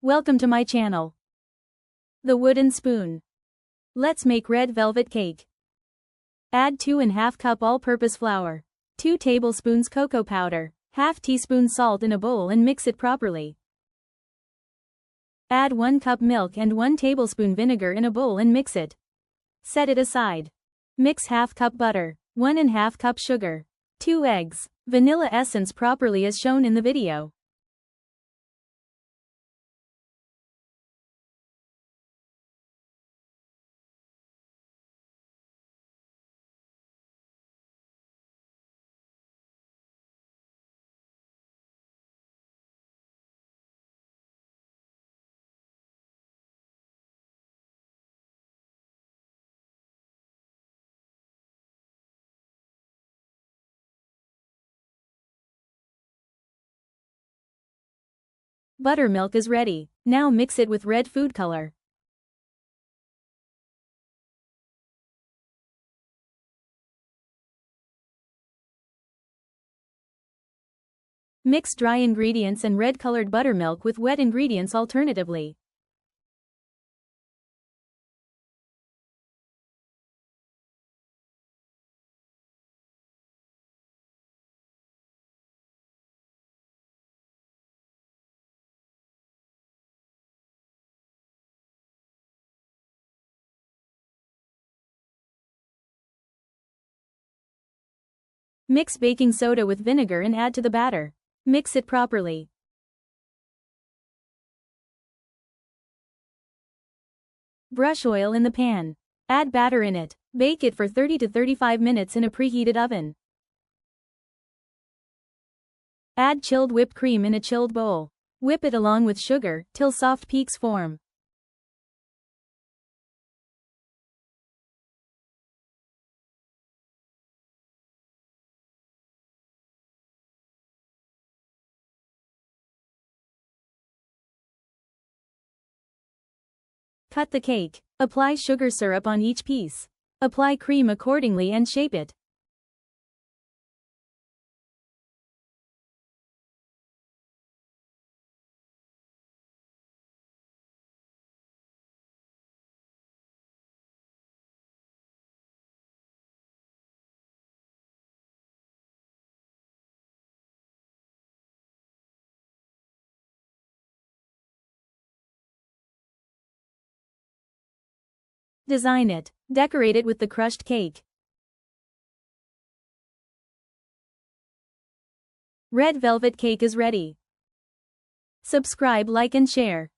Welcome to my channel. The wooden spoon. Let's make red velvet cake. Add 2½ cup all-purpose flour, 2 tablespoons cocoa powder, ½ teaspoon salt in a bowl and mix it properly. Add 1 cup milk and 1 tablespoon vinegar in a bowl and mix it. Set it aside. Mix ½ cup butter, 1½ cup sugar, 2 eggs, vanilla essence properly as shown in the video. Buttermilk is ready. Now mix it with red food color. Mix dry ingredients and red-colored buttermilk with wet ingredients alternatively. Mix baking soda with vinegar and add to the batter. Mix it properly. Brush oil in the pan. Add batter in it. Bake it for 30 to 35 minutes in a preheated oven. Add chilled whipped cream in a chilled bowl. Whip it along with sugar till soft peaks form. Cut the cake. Apply sugar syrup on each piece. Apply cream accordingly and shape it. Design it. Decorate it with the crushed cake. Red velvet cake is ready. Subscribe, like and share.